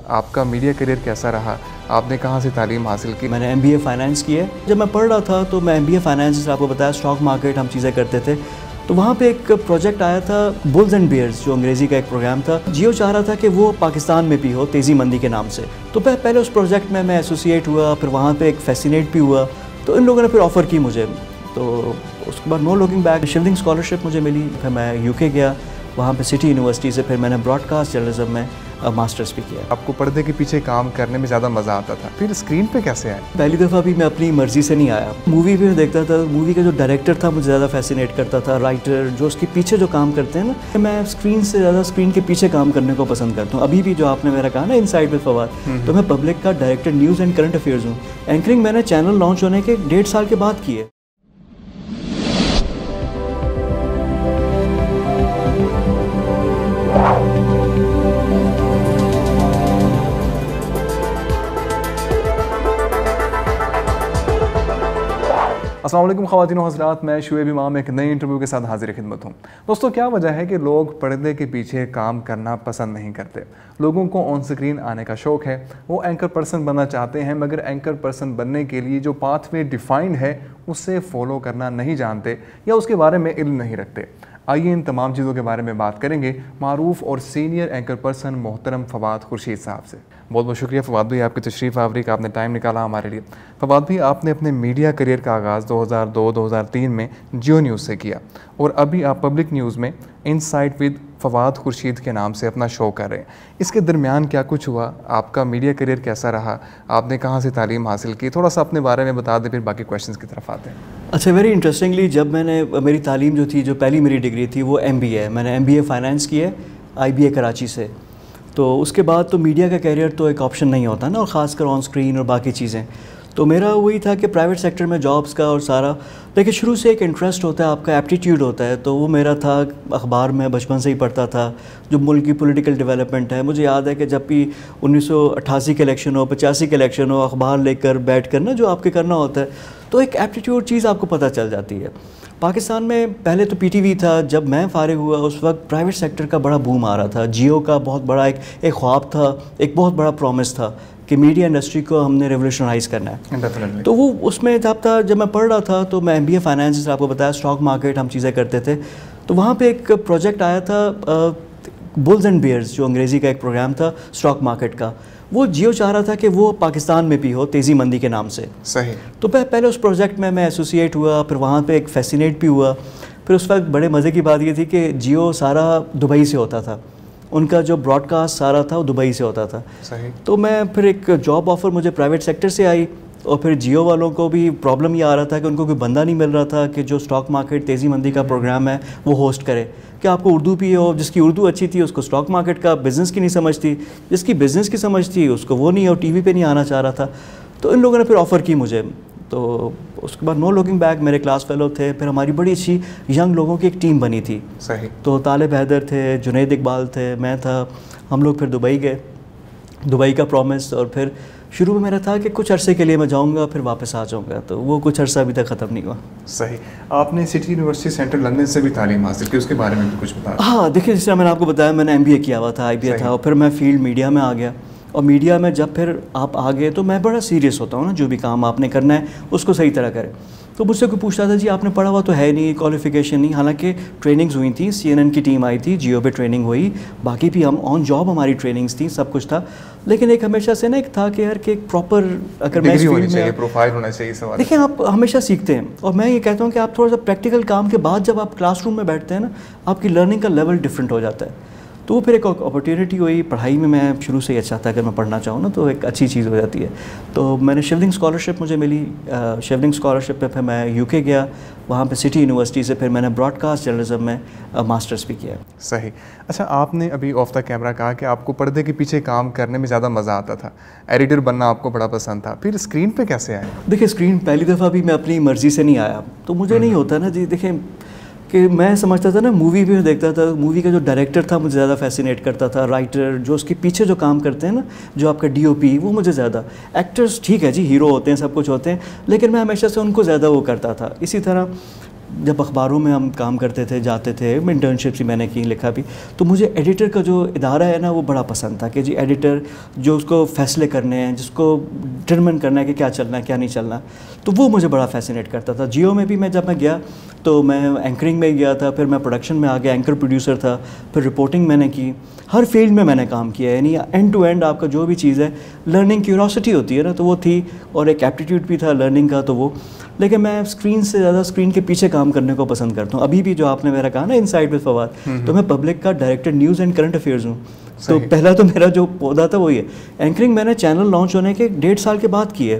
آپ کا media career کیسا رہا؟ آپ نے کہاں سے تعلیم حاصل کی؟ میں نے MBA فائنانس کی ہے. جب میں پڑھ رہا تھا تو میں MBA فائنانس جیسے آپ کو بتایا اسٹاک مارکیٹ ہم چیزیں کرتے تھے. تو وہاں پہ ایک پروجیکٹ آیا تھا بلز اینڈ بیئرز جو انگریزی کا ایک پروگرام تھا. جیو چاہ رہا تھا کہ وہ پاکستان میں بھی ہو تیزی مندی کے نام سے. تو پہلے اس پروجیکٹ میں ایسوسیٹ ہوا, پھر وہاں پہ ایک فیسینیٹ بھی ہوا. تو ان لوگوں نے پھر آفر کی مجھے. تو اس کے بعد no looking back shielding scholarship مجھے ملی. پھر میں UK گیا, وہاں پہ سٹی یونیورسٹی سے پھر میں نے براڈ کاسٹ جرنلزم میں ماسٹرز بھی کیا. آپ کو پردے کے پیچھے کام کرنے میں زیادہ مزہ آتا تھا, پھر اسکرین پہ کیسے آئے؟ پہلی دفعہ بھی میں اپنی مرضی سے نہیں آیا. مووی بھی میں دیکھتا تھا, مووی کا جو ڈائریکٹر تھا مجھے زیادہ فیسینیٹ کرتا تھا, رائٹر جو اس کے پیچھے جو کام کرتے ہیں نا, میں اسکرین سے زیادہ اسکرین کے پیچھے کام کرنے کو پسند کرتا ہوں. ابھی بھی جو آپ نے میرا کہا نا انسائٹ ود فواد, تو میں پبلک کا director news and current affairs ہوں. اینکرنگ میں نے چینل لانچ ہونے کے 1.5 سال کے بعد کی ہے. السلام علیکم خواتین و حضرات, میں شعیب امام ایک نئی انٹرویو کے ساتھ حاضر خدمت ہوں. دوستو, کیا وجہ ہے کہ لوگ پردے کے پیچھے کام کرنا پسند نہیں کرتے؟ لوگوں کو آن سکرین آنے کا شوق ہے, وہ اینکر پرسن بننا چاہتے ہیں, مگر اینکر پرسن بننے کے لیے جو پاتھ وے ڈیفائنڈ ہے اسے فالو کرنا نہیں جانتے یا اس کے بارے میں علم نہیں رکھتے. آئیے ان تمام چیزوں کے بارے میں بات کریں گے معروف اور سینئر اینکر پرسن محترم فواد خورشید صاحب سے. بہت بہت شکریہ فواد بھائی آپ کی تشریف آوری کا, آپ نے ٹائم نکالا ہمارے لیے. فواد بھائی, آپ نے اپنے میڈیا کریئر کا آغاز 2002-2003 میں جیو نیوز سے کیا, اور ابھی آپ پبلک نیوز میں انسائٹ ود فواد خورشید کے نام سے اپنا شو کر رہے ہیں. اس کے درمیان کیا کچھ ہوا؟ آپ کا میڈیا کریئر کیسا رہا؟ آپ نے کہاں سے تعلیم حاصل کی؟ تھوڑا سا اپنے بارے میں بتا دیں, پھر باقی کویشچنس کی طرف آتے ہیں. اچھا, ویری انٹرسٹنگلی جب میں نے میری تعلیم جو تھی, جو پہلی میری ڈگری تھی وہ MBA, میں نے MBA فائنانس کی ہے IBA کراچی سے. تو اس کے بعد تو میڈیا کا کیریئر تو ایک آپشن نہیں ہوتا نا, اور خاص کر آن اسکرین اور باقی چیزیں. تو میرا وہی تھا کہ پرائیویٹ سیکٹر میں جابس کا اور سارا, لیکن شروع سے ایک انٹرسٹ ہوتا ہے, آپ کا ایپٹیٹیوڈ ہوتا ہے. تو وہ میرا تھا, اخبار میں بچپن سے ہی پڑھتا تھا, جو ملک کی پولیٹیکل ڈیولپمنٹ ہے. مجھے یاد ہے کہ جب بھی 1988 کے الیکشن ہو, 85 کے الیکشن ہو, اخبار لے کر بیٹھ کر نا جو آپ کے کرنا ہوتا ہے, تو ایک ایپٹیٹیوڈ چیز آپ کو پتہ چل جاتی ہے. پاکستان میں پہلے تو PTV تھا, جب میں فارغ ہوا اس وقت پرائیویٹ سیکٹر کا بڑا بوم آ رہا تھا. جیو کا بہت بڑا ایک خواب تھا, ایک بہت بڑا پرومس تھا کہ میڈیا انڈسٹری کو ہم نے ریولیوشنائز کرنا ہے. تو وہ اس میں جب میں پڑھ رہا تھا تو میں MBA فائنانس جیسے آپ کو بتایا اسٹاک مارکیٹ ہم چیزیں کرتے تھے. تو وہاں پہ ایک پروجیکٹ آیا تھا بلز اینڈ بیئرز جو انگریزی کا ایک پروگرام تھا اسٹاک مارکیٹ کا. وہ جیو چاہ رہا تھا کہ وہ پاکستان میں بھی ہو تیزی مندی کے نام سے. صحیح. تو پہلے اس پروجیکٹ میں ایسوسیٹ ہوا, پھر وہاں پہ ایک فیسینیٹ بھی ہوا. پھر اس وقت بڑے مزے کی بات یہ تھی کہ جیو سارا دبئی سے ہوتا تھا, ان کا جو براڈ کاسٹ سارا تھا وہ دبئی سے ہوتا تھا. صحیح. تو میں پھر ایک جاب آفر مجھے پرائیویٹ سیکٹر سے آئی, اور پھر جیو والوں کو بھی پرابلم یہ آ رہا تھا کہ ان کو کوئی بندہ نہیں مل رہا تھا کہ جو اسٹاک مارکیٹ تیزی مندی کا پروگرام ہے وہ ہوسٹ کرے. کہ آپ کو اردو بھی ہو, جس کی اردو اچھی تھی اس کو اسٹاک مارکیٹ کا بزنس کی نہیں سمجھ تھی, جس کی بزنس کی سمجھ تھی اس کو وہ نہیں, اور TV پہ نہیں آنا چاہ رہا تھا. تو ان لوگوں نے پھر آفر کی مجھے. تو اس کے بعد نو لوکنگ بیک, میرے کلاس فیلو تھے, پھر ہماری بڑی اچھی ینگ لوگوں کی ایک ٹیم بنی تھی. صحیح. تو طالب حیدر تھے, جنید اقبال تھے, میں تھا, ہم لوگ پھر دبئی گئے. دبئی کا پرومس, اور پھر شروع میں میرا تھا کہ کچھ عرصے کے لیے میں جاؤں گا پھر واپس آ جاؤں گا. تو وہ کچھ عرصہ ابھی تک ختم نہیں ہوا. صحیح. آپ نے سٹی یونیورسٹی سینٹرل لندن سے بھی تعلیم حاصل کی, اس کے بارے میں بھی کچھ بتا. ہاں دیکھیے, جس طرح میں نے آپ کو بتایا میں نے MBA کیا ہوا تھا, IBA تھا, اور پھر میں فیلڈ میڈیا میں آ گیا. اور میڈیا میں جب پھر آپ آگے تو میں بڑا سیریس ہوتا ہوں نا, جو بھی کام آپ نے کرنا ہے اس کو صحیح طرح کریں. تو مجھ سے کوئی پوچھتا تھا جی آپ نے پڑھا ہوا تو ہے نہیں, کوالیفیکیشن نہیں, حالانکہ ٹریننگز ہوئی تھیں, CNN کی ٹیم آئی تھی, جیو پہ ٹریننگ ہوئی, باقی بھی ہم آن جاب ہماری ٹریننگز تھیں, سب کچھ تھا. لیکن ایک ہمیشہ سے نا ایک تھا کہ یار کہ ایک پراپر اگر میں پروفائل ہونا چاہیے. سوال دیکھیں, آپ ہمیشہ سیکھتے ہیں, اور میں یہ کہتا ہوں کہ آپ تھوڑا سا پریکٹیکل کام کے بعد جب آپ کلاس روم میں بیٹھتے ہیں نا, آپ کی لرننگ کا لیول ڈفرینٹ ہو جاتا ہے. تو وہ پھر ایک اپرچونیٹی ہوئی پڑھائی میں شروع سے ہی اچھا تھا, اگر میں پڑھنا چاہوں نا تو ایک اچھی چیز ہو جاتی ہے. تو میں نے شیلڈنگ اسکالرشپ مجھے ملی, شیلڈنگ اسکالرشپ پہ پھر میں UK گیا, وہاں پہ سٹی یونیورسٹی سے پھر میں نے براڈ کاسٹ جرنلزم میں ماسٹرز بھی کیا. صحیح. اچھا, آپ نے ابھی آف دا کیمرہ کہا کہ آپ کو پردے کے پیچھے کام کرنے میں زیادہ مزہ آتا تھا, ایڈیٹر بننا آپ کو بڑا پسند تھا, پھر اسکرین پہ کیسے آئے؟ دیکھیں, اسکرین پہلی دفعہ بھی میں اپنی مرضی سے نہیں آیا, تو مجھے نہیں ہوتا نا جی. دیکھیں کہ میں سمجھتا تھا نا, مووی بھی میں دیکھتا تھا, مووی کا جو ڈائریکٹر تھا مجھے زیادہ فیسینیٹ کرتا تھا, رائٹر جو اس کے پیچھے جو کام کرتے ہیں نا, جو آپ کا DOP, وہ مجھے زیادہ. ایکٹرز ٹھیک ہے جی, ہیرو ہوتے ہیں, سب کچھ ہوتے ہیں, لیکن میں ہمیشہ سے ان کو زیادہ وہ کرتا تھا. اسی طرح جب اخباروں میں ہم کام کرتے تھے جاتے تھے, انٹرنشپ بھی میں نے کی, لکھا بھی, تو مجھے ایڈیٹر کا جو ادارہ ہے نا وہ بڑا پسند تھا کہ جی ایڈیٹر جو اس کو فیصلے کرنے ہیں, جس کو ڈٹرمن کرنا ہے کہ کیا چلنا ہے کیا نہیں چلنا, تو وہ مجھے بڑا فیسینیٹ کرتا تھا. جیو میں بھی جب میں گیا تو میں اینکرنگ میں گیا تھا, پھر میں پروڈکشن میں آ گیا, اینکر پروڈیوسر تھا, پھر رپورٹنگ میں نے کی, ہر فیلڈ میں نے کام کیا ہے. یعنی اینڈ ٹو اینڈ آپ کا جو بھی چیز ہے, لرننگ کیوریوسٹی ہوتی ہے نا تو وہ تھی, اور ایک ایپٹیٹیوڈ بھی تھا لرننگ کا تو وہ. لیکن میں اسکرین سے زیادہ اسکرین کے پیچھے کام کرنے کو پسند کرتا ہوں. ابھی بھی جو آپ نے میرا کہا نا انسائٹ وتھ فواد, تو میں پبلک کا director news and current affairs ہوں. تو پہلا تو میرا جو پودا تھا وہی ہے. اینکرنگ میں نے چینل لانچ ہونے کے 1.5 سال کے بعد کی ہے.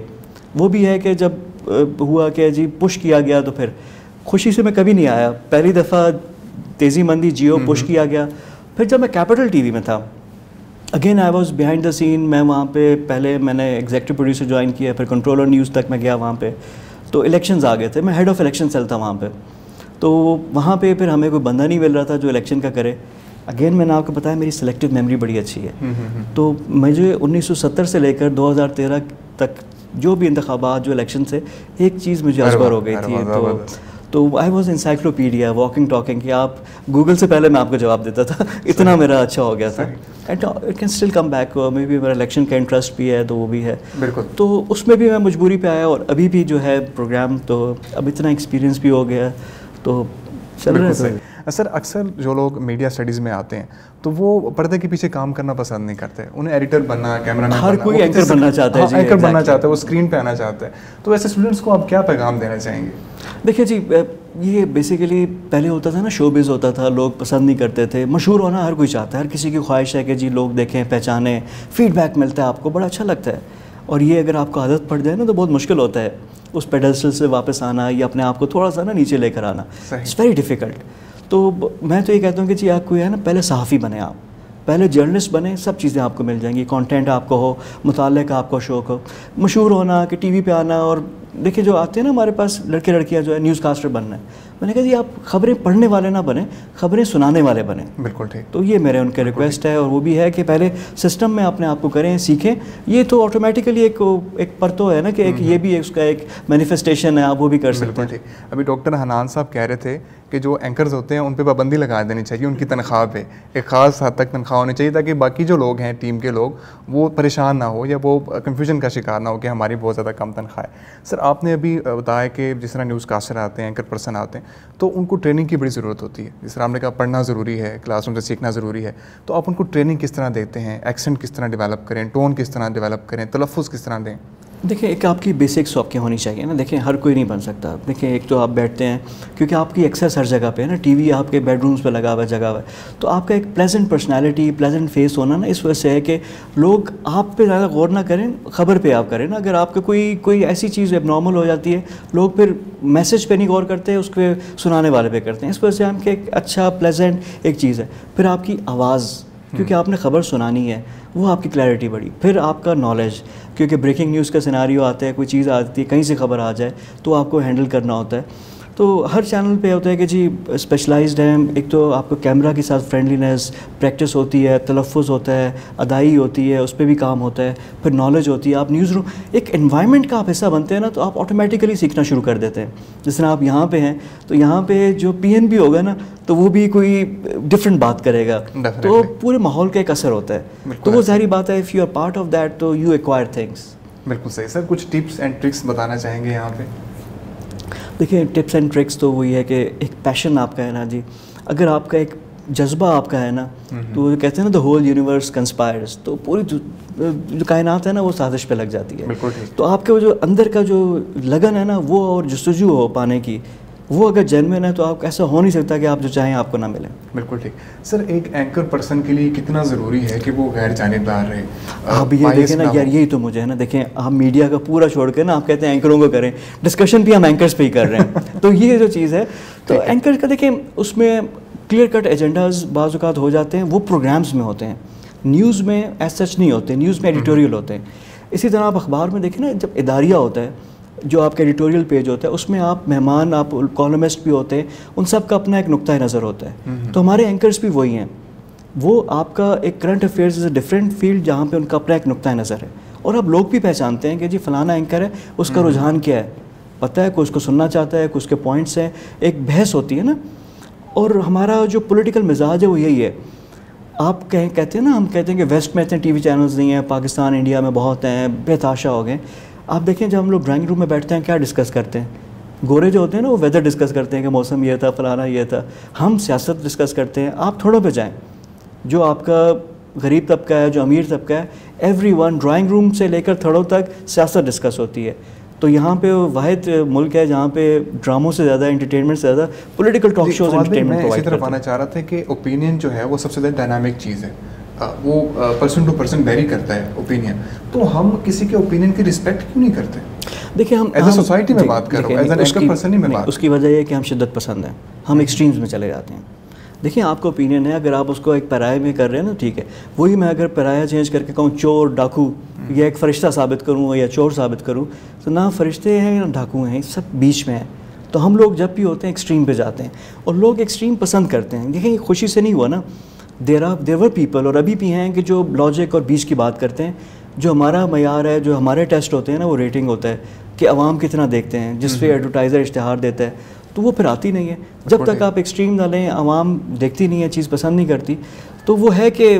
وہ بھی ہے کہ جب ہوا کہ جی پش کیا گیا تو پھر خوشی سے میں کبھی نہیں آیا. پہلی دفعہ تیزی مندی جیو پش کیا گیا. پھر جب میں کیپٹل ٹی وی میں تھا, again I was behind the scene. میں وہاں پہ پہلے میں نے ایگزیکٹو پروڈیوسر جوائن کیا, پھر کنٹرولر نیوز تک میں گیا وہاں پہ. تو الیکشنز آ گئے تھے, میں ہیڈ آف الیکشن سیل تھا وہاں پہ. تو وہاں پہ پھر ہمیں کوئی بندہ نہیں مل رہا تھا جو الیکشن کا کرے. اگین میں نے آپ کو بتایا میری سلیکٹیو میموری بڑی اچھی ہے. تو مجھے 1970 سے لے کر 2013 تک جو بھی انتخابات جو الیکشن سے, ایک چیز مجھے ازبر ہو گئی تھی. تو I was encyclopedia walking talking, کہ آپ گوگل سے پہلے میں آپ کو جواب دیتا تھا, اتنا میرا اچھا ہو گیا تھا. It can still come back. Maybe میرا الیکشن کا انٹرسٹ بھی ہے تو وہ بھی ہے بالکل. تو اس میں بھی میں مجبوری پہ آیا, اور ابھی بھی جو ہے پروگرام, تو اب اتنا ایکسپیرینس بھی ہو گیا تو چل رہا ہے. سر اکثر جو لوگ میڈیا اسٹڈیز میں آتے ہیں تو وہ پردے کے پیچھے کام کرنا پسند نہیں کرتے. انہیں ایڈیٹر بننا, کیمرہ مین, ہر کوئی اینکر بننا چاہتا ہے. اینکر بننا چاہتا ہے, وہ اسکرین پہ آنا چاہتا ہے. تو ایسے اسٹوڈنٹس کو آپ کیا پیغام دینا چاہیں گے؟ دیکھیے جی, یہ بیسیکلی پہلے ہوتا تھا نا, شوبز ہوتا تھا, لوگ پسند نہیں کرتے تھے. مشہور ہونا ہر کوئی چاہتا ہے, ہر کسی کی خواہش ہے کہ جی لوگ دیکھیں, پہچانیں, فیڈ بیک ملتا ہے آپ کو, بڑا اچھا لگتا ہے. اور یہ اگر آپ کو عادت پڑ جائے نا تو بہت مشکل ہوتا ہے اس پیڈسٹل سے واپس آنا, یا اپنے آپ کو تھوڑا سا نا نیچے لے کر آنا. It's very difficult. تو میں تو یہ کہتا ہوں کہ جی آپ کو ہے نا, پہلے صحافی بنے, آپ پہلے جرنلسٹ بنے, سب چیزیں آپ کو مل جائیں گی. کانٹینٹ آپ کو ہو, مطالعے کا آپ کو شوق ہو, مشہور ہونا, کہ ٹی وی پہ آنا. اور دیکھیں جو آتے ہیں نا ہمارے پاس لڑکے لڑکیاں جو ہے نیوز کاسٹر بننا ہے, میں نے کہا جی آپ خبریں پڑھنے والے نہ بنیں, خبریں سنانے والے بنیں. بالکل ٹھیک. تو یہ میرے ان کے ریکویسٹ ہے, اور وہ بھی ہے کہ پہلے سسٹم میں اپنے آپ کو کریں, سیکھیں. یہ تو آٹومیٹیکلی ایک پرتو ہے نا کہ ایک یہ بھی اس کا ایک مینیفیسٹیشن ہے, آپ وہ بھی کر سکتے ہیں. ابھی ڈاکٹر حنان صاحب کہہ رہے تھے کہ جو اینکرز ہوتے ہیں ان پہ پابندی لگا دینی چاہیے, ان کی تنخواہ پہ ایک خاص حد تک تنخواہ ہونی چاہیے, تاکہ باقی جو لوگ ہیں ٹیم کے لوگ وہ پریشان نہ ہو, یا وہ کنفیوژن کا شکار نہ ہو کہ ہماری بہت زیادہ کم تنخواہ ہے. سر آپ نے ابھی بتایا کہ جس طرح نیوز کاسٹر آتے ہیں, اینکر پرسن آتے ہیں, تو ان کو ٹریننگ کی بڑی ضرورت ہوتی ہے. جس طرح ہم نے کہا پڑھنا ضروری ہے, کلاس روم سے سیکھنا ضروری ہے, تو آپ ان کو ٹریننگ کس طرح دیتے ہیں, ایکسنٹ کس طرح ڈیولپ کریں, ٹون کس طرح ڈیولپ کریں, تلفظ کس طرح دیں؟ دیکھیں ایک آپ کی بیسکس آپ کی ہونی چاہیے نا. دیکھیں ہر کوئی نہیں بن سکتا. دیکھیں ایک تو آپ بیٹھتے ہیں, کیونکہ آپ کی ایکسیس ہر جگہ پہ ہے نا, ٹی وی آپ کے بیڈ رومس پہ لگا ہوا ہے, جگہ ہوا ہے, تو آپ کا ایک پلیزنٹ پرسنالٹی, پلیزنٹ فیس ہونا نا, اس وجہ سے ہے کہ لوگ آپ پہ زیادہ غور نہ کریں, خبر پہ آپ کریں نا. اگر آپ کا کوئی ایسی چیز اب نارمل ہو جاتی ہے, لوگ پھر میسج پہ نہیں غور کرتے, اس پہ سنانے والے پہ کرتے ہیں. اس وجہ سے ہم کہ ایک اچھا پلیزنٹ ایک چیز ہے. پھر آپ کی آواز, کیونکہ آپ نے خبر سنانی ہے, وہ آپ کی کلیئرٹی بڑی. پھر آپ کا نالج, کیونکہ بریکنگ نیوز کا سیناریو آتا ہے, کوئی چیز آتی ہے, کہیں سے خبر آ جائے تو آپ کو ہینڈل کرنا ہوتا ہے. تو ہر چینل پہ ہوتا ہے کہ جی اسپیشلائزڈ ہیں. ایک تو آپ کو کیمرہ کے ساتھ فرینڈلینس, پریکٹس ہوتی ہے, تلفظ ہوتا ہے, ادائی ہوتی ہے, اس پہ بھی کام ہوتا ہے, پھر نالج ہوتی ہے. آپ نیوز روم ایک انوائرمنٹ کا آپ حصہ بنتے ہیں نا, تو آپ آٹومیٹیکلی سیکھنا شروع کر دیتے ہیں. جس طرح آپ یہاں پہ ہیں, تو یہاں پہ جو پی این بی ہوگا نا, تو وہ بھی کوئی ڈفرینٹ بات کرے گا, تو پورے ماحول کا ایک اثر ہوتا ہے. تو وہ ظاہری بات ہے, if you are part of that تو یو ایکوائر تھنگس. بالکل صحیح. سر کچھ ٹپس اینڈ ٹرکس بتانا چاہیں گے یہاں پہ؟ دیکھیں ٹپس اینڈ ٹرکس تو وہی ہے کہ ایک پیشن آپ کا ہے نا جی, اگر آپ کا ایک جذبہ آپ کا ہے نا, تو کہتے ہیں نا دا ہول یونیورس کنسپائرز, تو پوری جو کائنات ہے نا وہ سازش پہ لگ جاتی ہے. تو آپ کے جو اندر کا جو لگن ہے نا, وہ اور جستجو ہو پانے کی, وہ اگر جینوئن ہے تو آپ ایسا ہو نہیں سکتا کہ آپ جو چاہیں آپ کو نہ ملے. بالکل ٹھیک. سر ایک اینکر پرسن کے لیے کتنا ضروری ہے کہ وہ غیر جانبدار رہے؟ آپ یہ دیکھیں نا یار, یہی تو مجھے ہے نا, دیکھیں آپ میڈیا کا پورا چھوڑ کے نا آپ کہتے ہیں اینکروں کو کریں, ڈسکشن بھی ہم اینکرز پہ ہی کر رہے ہیں. تو یہ جو چیز ہے, تو اینکر کا دیکھیں اس میں کلیئر کٹ ایجنڈاز بعض اوقات ہو جاتے ہیں, وہ پروگرامز میں ہوتے ہیں, نیوز میں ایز سچ نہیں ہوتے. نیوز میں ایڈیٹوریل ہوتے ہیں. اسی طرح آپ اخبار میں دیکھیں نا, جب اداریہ ہوتا ہے, جو آپ کا ایڈیٹوریل پیج ہوتا ہے, اس میں آپ مہمان, آپ کالمسٹ بھی ہوتے ہیں, ان سب کا اپنا ایک نقطہ نظر ہوتا ہے. تو ہمارے اینکرز بھی وہی ہیں, وہ آپ کا ایک current affairs is a different field, جہاں پہ ان کا اپنا ایک نقطہ نظر ہے, اور اب لوگ بھی پہچانتے ہیں کہ جی فلانا اینکر ہے, اس کا رجحان کیا ہے. پتہ ہے کوئی اس کو سننا چاہتا ہے، کوئی اس کے پوائنٹس ہیں، ایک بحث ہوتی ہے نا. اور ہمارا جو پولیٹیکل مزاج ہے وہ یہی ہے. آپ کہتے ہیں نا، ہم کہتے ہیں کہ ویسٹ میں اتنے ٹی وی چینلز نہیں ہیں، پاکستان انڈیا میں بہت ہیں، بے تحاشا ہو گئے. آپ دیکھیں جب ہم لوگ ڈرائنگ روم میں بیٹھتے ہیں کیا ڈسکس کرتے ہیں؟ گورے جو ہوتے ہیں نا وہ ویدر ڈسکس کرتے ہیں کہ موسم یہ تھا، فلانا یہ تھا. ہم سیاست ڈسکس کرتے ہیں. آپ تھوڑوں پہ جائیں، جو آپ کا غریب طبقہ ہے، جو امیر طبقہ ہے، ایوری ون ڈرائنگ روم سے لے کر تھڑوں تک سیاست ڈسکس ہوتی ہے. تو یہاں پہ واحد ملک ہے جہاں پہ ڈراموں سے زیادہ، انٹرٹینمنٹ سے زیادہ پولیٹیکل ٹاک شوز انٹرٹینمنٹ میں اسی طرف آنا چاہ رہا تھا کہ اوپینین جو ہے وہ سب سے زیادہ ڈائنامک چیز ہے، وہ پرسن ٹو پرسن ویری کرتا ہے اوپینین. تو ہم کسی کے اوپینین کی رسپیکٹ کیوں نہیں کرتے؟ دیکھیں ہم ایز اے سوسائٹی میں بات کر رہا ہوں، ایز این اینکر پرسن نہیں میں بات. اس کی وجہ یہ ہے کہ ہم شدت پسند ہیں، ہم ایکسٹریمز میں چلے جاتے ہیں. دیکھیں آپ کا اوپینین ہے، اگر آپ اس کو ایک پرائے میں کر رہے ہیں نا ٹھیک ہے، وہی میں اگر پرایہ چینج کر کے کہوں چور ڈاکو یا ایک فرشتہ ثابت کروں یا چور ثابت کروں، تو نہ فرشتے ہیں نہ ڈاکو ہیں، سب بیچ میں ہیں. تو ہم لوگ جب بھی ہوتے ہیں ایکسٹریم پہ جاتے ہیں، اور لوگ ایکسٹریم پسند کرتے ہیں. دیکھیں خوشی سے نہیں ہوا نا، دیر ور پیپل، اور ابھی بھی ہیں کہ جو لاجک اور بیچ کی بات کرتے ہیں. جو ہمارا معیار ہے، جو ہمارے ٹیسٹ ہوتے ہیں نا، وہ ریٹنگ ہوتا ہے کہ عوام کتنا دیکھتے ہیں، جس پہ ایڈورٹائزر اشتہار دیتا ہے تو وہ پھر آتی نہیں ہے. جب تک آپ ایکسٹریم نہ لیں، عوام دیکھتی نہیں ہے، چیز پسند نہیں کرتی. تو وہ ہے کہ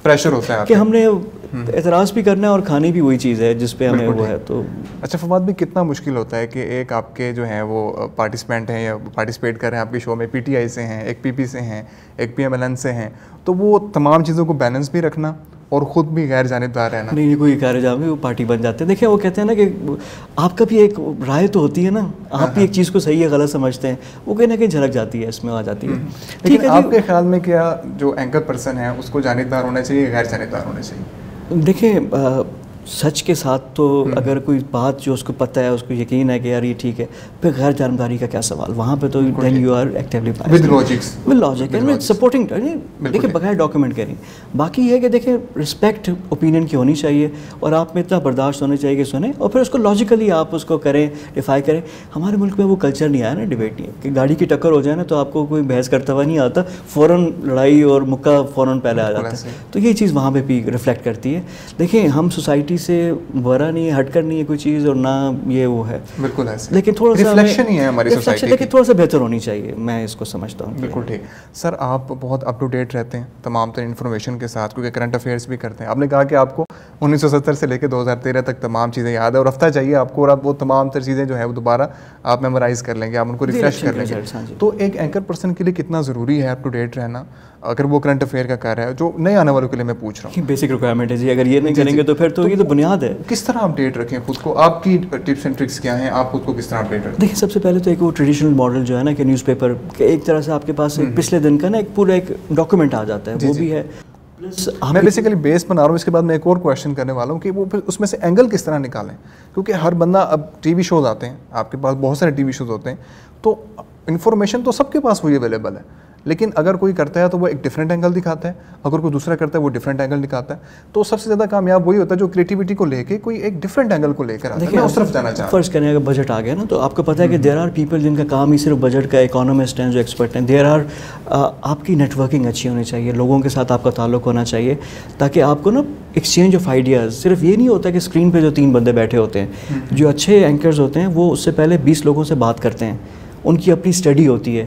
پریشر ہوتا ہے کہ ہم نے اعتراض بھی کرنا ہے اور کھانی بھی وہی چیز ہے جس پہ ہمیں وہ ہے. تو اچھا فواد بھی کتنا مشکل ہوتا ہے کہ ایک آپ کے جو ہیں وہ پارٹیسپینٹ ہیں یا پارٹیسپیٹ کر رہے ہیں آپ کے شو میں، پی ٹی آئی سے ہیں، ایک پی پی سے ہیں، ایک پی ایم ایل این سے ہیں، تو وہ تمام چیزوں کو بیلنس بھی رکھنا اور خود بھی غیر جانبدار رہنا. نہیں کوئی غیر جانب وہ پارٹی بن جاتے ہیں. دیکھیں وہ کہتے ہیں نا کہ آپ کا بھی ایک رائے تو ہوتی ہے نا، آپ بھی ایک چیز کو صحیح ہے غلط سمجھتے ہیں، وہ کہیں نہ کہیں جھلک جاتی ہے، اس میں آ جاتی ہے. ٹھیک ہے، آپ کے خیال میں کیا جو اینکر پرسن ہے اس کو جانبدار ہونا چاہیے، غیر جانبدار ہونا چاہیے؟ دیکھیں سچ کے ساتھ تو اگر کوئی بات جو اس کو پتہ ہے، اس کو یقین ہے کہ یار یہ ٹھیک ہے، پھر غیر جانبداری کا کیا سوال وہاں پہ؟ تو then you are actually with logic and supporting. دیکھیں بغیر ڈاکیومنٹ کریں. باقی یہ ہے کہ دیکھیں رسپیکٹ اوپینین کی ہونی چاہیے، اور آپ میں اتنا برداشت ہونا چاہیے کہ سنیں، اور پھر اس کو لاجیکلی آپ اس کو کریں، ڈیفائی کریں. ہمارے ملک میں وہ کلچر نہیں آیا نا، ڈیبیٹ نہیں ہے کہ گاڑی کی ٹکر ہو جائے نا تو آپ کو کوئی بحث کرتا ہوا نہیں آتا، فوراً لڑائی اور مکہ فوراً پہلے آ جاتا ہے. تو یہ چیز وہاں پہ بھی ریفلیکٹ کرتی ہے. دیکھیں ہم سوسائٹی سے نہیں ہے، ہٹ کر نہیں ہے کوئی چیز، اور نہ یہ وہ ہے بالکل ایسے، لیکن تھوڑا سا ریفلیکشن ہی ہے ہماری سوسائٹی کی، لیکن تھوڑا سا بہتر ہونی چاہیے، میں اس کو سمجھتا ہوں. بالکل ٹھیک. سر آپ بہت اپ ٹو ڈیٹ رہتے ہیں تمام تر انفارمیشن کے ساتھ، کیونکہ کرنٹ افیئرس بھی کرتے ہیں. آپ نے کہا کہ آپ کو 1970 سے لے کے 2013 تک تمام چیزیں یاد ہے، اور ہفتہ چاہیے آپ کو، اور آپ وہ تمام تر چیزیں جو ہے وہ دوبارہ آپ میمورائز کر لیں گے، آپ ان کو ریفریش کر لیں گے. تو ایک اینکر پرسن کے لیے کتنا ضروری ہے اپ ٹو ڈیٹ رہنا اگر وہ کرنٹ افیئر کا کر رہا ہے؟ جو نئے آنے والوں کے لیے میں پوچھ رہا ہوں. بیسک ریکوائرمنٹ ہے جی، اگر یہ نہیں کریں گے تو پھر تو یہ تو بنیاد ہے. کس طرح اپڈیٹ رکھیں خود کو؟ آپ کی ٹپس اینڈ ٹرکس کیا ہیں؟ آپ خود کو کس طرح اپڈیٹ رکھیں؟ دیکھیں سب سے پہلے تو ایک وہ ٹریڈیشنل ماڈل جو ہے نا کہ نیوز پیپر کہ ایک طرح سے آپ کے پاس پچھلے دن کا نا ایک پورا ایک ڈاکیومنٹ آ جاتا ہے، وہ بھی ہے. میں بیسیکلی بیس بنا رہا ہوں. اس کے بعد میں ایک اور کویشچن کرنے والا ہوں کہ وہ پھر اس میں سے اینگل کس طرح نکالیں، کیونکہ ہر بندہ، اب ٹی وی شوز آتے ہیں، آپ کے پاس بہت سارے ٹی وی شوز ہوتے ہیں، تو انفارمیشن تو سب کے پاس وہی اویلیبل ہے، لیکن اگر کوئی کرتا ہے تو وہ ایک ڈفرینٹ اینگل دکھاتا ہے، اگر کوئی دوسرا کرتا ہے وہ ڈفرینٹ اینگل دکھاتا ہے. تو سب سے زیادہ کامیاب وہی ہوتا ہے جو کریٹیوٹی کو لے کے کوئی ایک ڈفرینٹ اینگل کو لے کر آتا ہے. میں اس طرف جانا چاہتا ہوں. فرض کریں اگر بجٹ آ گیا نا، تو آپ کو پتہ ہے کہ دیر آر پیپل جن کا کام ہی صرف بجٹ کا، اکانومسٹ ہیں جو ایکسپرٹ ہیں. دیر آر آپ کی نیٹ ورکنگ اچھی ہونی چاہیے، لوگوں کے ساتھ آپ کا تعلق ہونا چاہیے، تاکہ آپ کو نا ایکسچینج آف آئیڈیاز. صرف یہ نہیں ہوتا کہ اسکرین پہ جو 3 بندے بیٹھے ہوتے ہیں، جو اچھے اینکرز ہوتے ہیں وہ اس سے پہلے 20 لوگوں سے بات کرتے ہیں، ان کی اپنی اسٹڈی ہوتی ہے،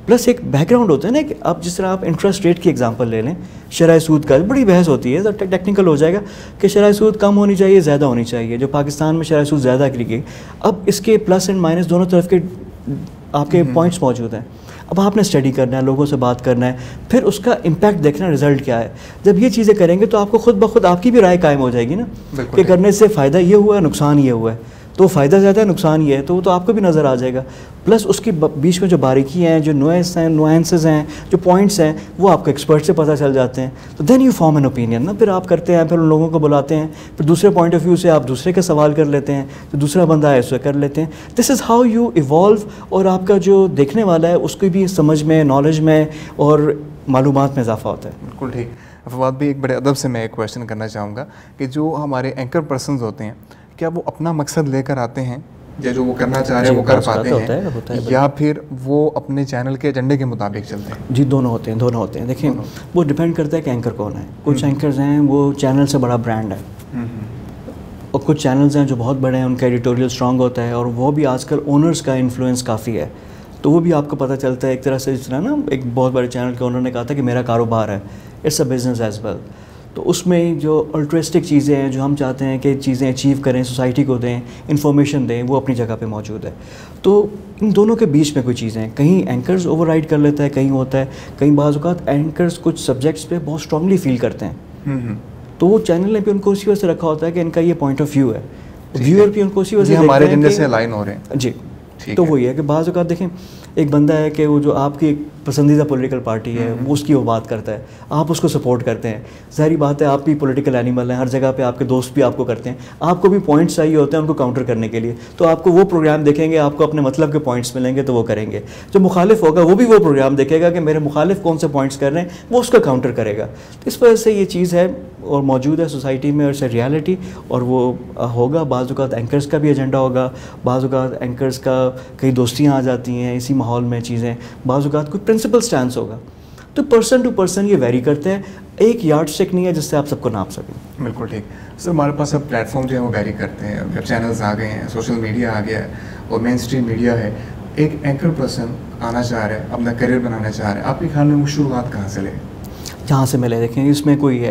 پلس ایک بیک گراؤنڈ ہوتا ہے نا. کہ آپ جس طرح آپ انٹرسٹ ریٹ کی ایگزامپل لے لیں، شرح سود کا بڑی بحث ہوتی ہے، ٹیکنیکل ہو جائے گا کہ شرح سود کم ہونی چاہیے زیادہ ہونی چاہیے، جو پاکستان میں شرح سود زیادہ کی گئی. اب اس کے پلس اینڈ مائنس دونوں طرف کے آپ کے پوائنٹس موجود ہیں. اب آپ نے اسٹڈی کرنا ہے، لوگوں سے بات کرنا ہے، پھر اس کا امپیکٹ دیکھنا رزلٹ کیا ہے. جب یہ چیزیں کریں گے تو آپ کو خود بخود آپ کی بھی رائے قائم ہو جائے گی نا کہ کرنے سے فائدہ یہ ہوا ہے، نقصان یہ ہوا ہے. تو فائدہ زیادہ ہے، نقصان یہ ہے، تو وہ تو آپ کو بھی نظر آ جائے گا. پلس اس کے بیچ میں جو باریکی ہیں، جو نوائنسز ہیں، جو پوائنٹس ہیں، وہ آپ کو ایکسپرٹ سے پتہ چل جاتے ہیں. تو then you form an opinion نا. پھر آپ کرتے ہیں، پھر ان لوگوں کو بلاتے ہیں، پھر دوسرے پوائنٹ آف ویو سے آپ دوسرے کا سوال کر لیتے ہیں، تو دوسرا بندہ ہے اس سے کر لیتے ہیں. دس از ہاؤ یو ایوالو، اور آپ کا جو دیکھنے والا ہے اس کو بھی سمجھ میں، نالج میں اور معلومات میں اضافہ ہوتا ہے. بالکل ٹھیک. فواد بھی ایک بڑے ادب سے میں ایک کویشچن کرنا چاہوں گا کہ جو ہمارے اینکر پرسنز ہوتے ہیں، کیا وہ اپنا مقصد لے کر آتے ہیں یا جو وہ کرنا چاہ رہے ہیں وہ کر پاتے ہیں، یا پھر وہ اپنے چینل کے ایجنڈے کے مطابق چلتے ہیں؟ جی دونوں ہوتے ہیں. دیکھیں وہ ڈیپینڈ کرتا ہے کہ اینکر کون ہے. کچھ اینکرز ہیں وہ چینل سے بڑا برانڈ ہے، اور کچھ چینلز ہیں جو بہت بڑے ہیں، ان کا ایڈیٹوریل اسٹرانگ ہوتا ہے، اور وہ بھی آج کل اونرز کا انفلوئنس کافی ہے، تو وہ بھی آپ کو پتہ چلتا ہے ایک طرح سے. جس طرح نا ایک بہت بڑے چینل کے اونر نے کہا تھا کہ میرا کاروبار ہے، it's a business as well. تو اس میں جو الٹرسٹک چیزیں ہیں جو ہم چاہتے ہیں کہ چیزیں اچیو کریں، سوسائٹی کو دیں، انفارمیشن دیں، وہ اپنی جگہ پہ موجود ہے. تو ان دونوں کے بیچ میں کوئی چیزیں ہیں، کہیں اینکرز اوور رائڈ کر لیتا ہے، کہیں ہوتا ہے، کہیں بعض اوقات اینکرز کچھ سبجیکٹس پہ بہت اسٹرانگلی فیل کرتے ہیں، تو وہ چینل نے بھی ان کو اسی وجہ سے رکھا ہوتا ہے کہ ان کا یہ پوائنٹ آف ویو ہے، ویور بھی ان کو اسی وجہ سے ہمارے ایجنڈے سے الائن ہو رہے ہیں. جی. تو وہی ہے کہ بعض اوقات دیکھیں ایک بندہ ہے کہ وہ جو آپ کی ایک پسندیدہ پولیٹیکل پارٹی ہے، وہ اس کی وہ بات کرتا ہے، آپ اس کو سپورٹ کرتے ہیں. ظاہری بات ہے آپ بھی پولیٹیکل اینیمل ہیں، ہر جگہ پہ آپ کے دوست بھی آپ کو کرتے ہیں، آپ کو بھی پوائنٹس چاہیے ہوتے ہیں ان کو کاؤنٹر کرنے کے لیے، تو آپ کو وہ پروگرام دیکھیں گے، آپ کو اپنے مطلب کے پوائنٹس ملیں گے تو وہ کریں گے. جو مخالف ہوگا وہ بھی وہ پروگرام دیکھے گا کہ میرے مخالف کون سے پوائنٹس کر رہے ہیں، وہ اس کا کاؤنٹر کرے گا. تو اس وجہ سے یہ چیز ہے اور موجود ہے سوسائٹی میں، اور اسے ریالٹی اور وہ ہوگا. بعض اوقات اینکرز کا بھی ایجنڈا ہوگا، بعض اوقات اینکرز کا کئی دوستیاں آ جاتی ہیں اسی ماحول میں چیزیں، بعض اوقات کوئی پرنسپل سٹینس ہوگا. تو پرسن ٹو پرسن یہ ویری کرتے ہیں، ایک یارڈ اسٹک نہیں ہے جس سے آپ سب کو ناپ سکیں. بالکل ٹھیک سر. ہمارے پاس اب پلیٹ فارم جو ہے وہ ویری کرتے ہیں، ویب چینلز آ گئے ہیں، سوشل میڈیا آ گیا ہے اور مین اسٹریم میڈیا ہے. ایک اینکر پرسن آنا چاہ رہا ہے، اپنا کریئر بنانا چاہ رہا ہے، آپ کے خیال میں وہ شروعات کہاں سے لے؟ جہاں سے ملے. دیکھیں اس میں کوئی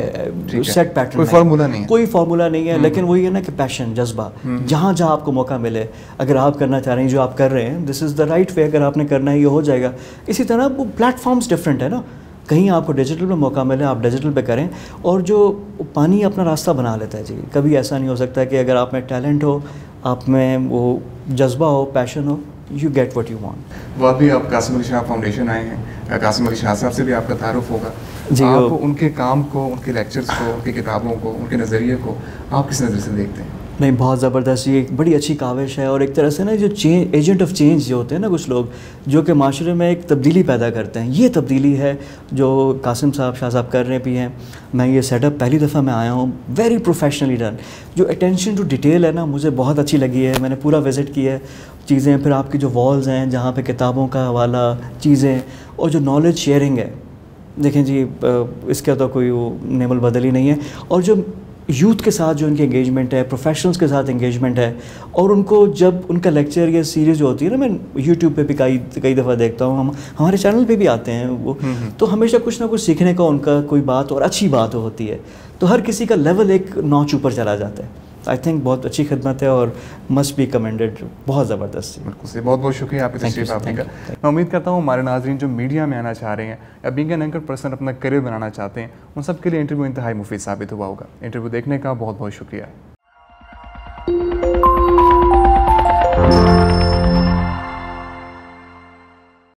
سیٹ پیٹرن، کوئی فارمولا نہیں ہے، کوئی فارمولا نہیں ہے، لیکن وہی ہے نا کہ پیشن، جذبہ، جہاں جہاں آپ کو موقع ملے، اگر آپ کرنا چاہ رہے ہیں جو آپ کر رہے ہیں، دس از دا رائٹ وے. اگر آپ نے کرنا ہے یہ ہو جائے گا. اسی طرح وہ پلیٹ فارمس ڈفرینٹ ہے نا، کہیں آپ کو ڈیجیٹل میں موقع ملے آپ ڈیجیٹل پہ کریں، اور جو پانی اپنا راستہ بنا لیتا ہے. جی کبھی ایسا نہیں ہو سکتا کہ اگر آپ میں ٹیلنٹ ہو، آپ میں وہ جذبہ ہو، پیشن ہو، you get what you want. وہ ابھی آپ قاسم علی شاہ فاؤنڈیشن آئے ہیں، قاسم علی شاہ صاحب سے بھی آپ کا تعارف ہوگا. جی. آپ ان کے کام کو، ان کے لیکچرز کو، ان کی کتابوں کو، ان کے نظریے کو آپ کس نظر سے دیکھتے ہیں؟ نہیں بہت زبردست، یہ ایک بڑی اچھی کاوش ہے، اور ایک طرح سے نا جو ایجنٹ آف چینج جو ہوتے ہیں نا کچھ لوگ جو کہ معاشرے میں ایک تبدیلی پیدا کرتے ہیں، یہ تبدیلی ہے جو قاسم صاحب، شاہ صاحب کر رہے بھی ہیں. میں یہ سیٹ اپ پہلی دفعہ میں آیا ہوں، ویری پروفیشنلی ڈن. جو اٹینشن ٹو ڈیٹیل ہے نا مجھے بہت اچھی لگی ہے، میں نے پورا وزٹ کیا ہے چیزیں. پھر آپ کی جو والز ہیں جہاں پہ کتابوں کا حوالہ، چیزیں، اور جو نالج شیئرنگ ہے، دیکھیں جی اس کا تو کوئی وہ نعم البدل ہی نہیں ہے. اور جو یوتھ کے ساتھ جو ان کی انگیجمنٹ ہے، پروفیشنلز کے ساتھ انگیجمنٹ ہے، اور ان کو جب ان کا لیکچر یا سیریز جو ہوتی ہے نا، میں یوٹیوب پہ بھی کئی دفعہ دیکھتا ہوں، ہمارے چینل پہ بھی آتے ہیں وہ، تو ہمیشہ کچھ نہ کچھ سیکھنے کا ان کا کوئی بات اور اچھی بات ہوتی ہے، تو ہر کسی کا لیول ایک نوچ اوپر چلا جاتا ہے. آئی تھنک بہت اچھی خدمت ہے اور مسٹ بی کمینڈیڈ، بہت زبردست. بالکل صحیح، بہت بہت شکریہ آپ کی تشریف آنے کا. میں امید کرتا ہوں ہمارے ناظرین جو میڈیا میں آنا چاہ رہے ہیں یا بینگ این اینکر پرسن اپنا کریئر بنانا چاہتے ہیں، ان سب کے لیے انٹرویو انتہائی مفید ثابت ہوا ہوگا. انٹرویو دیکھنے کا بہت بہت شکریہ.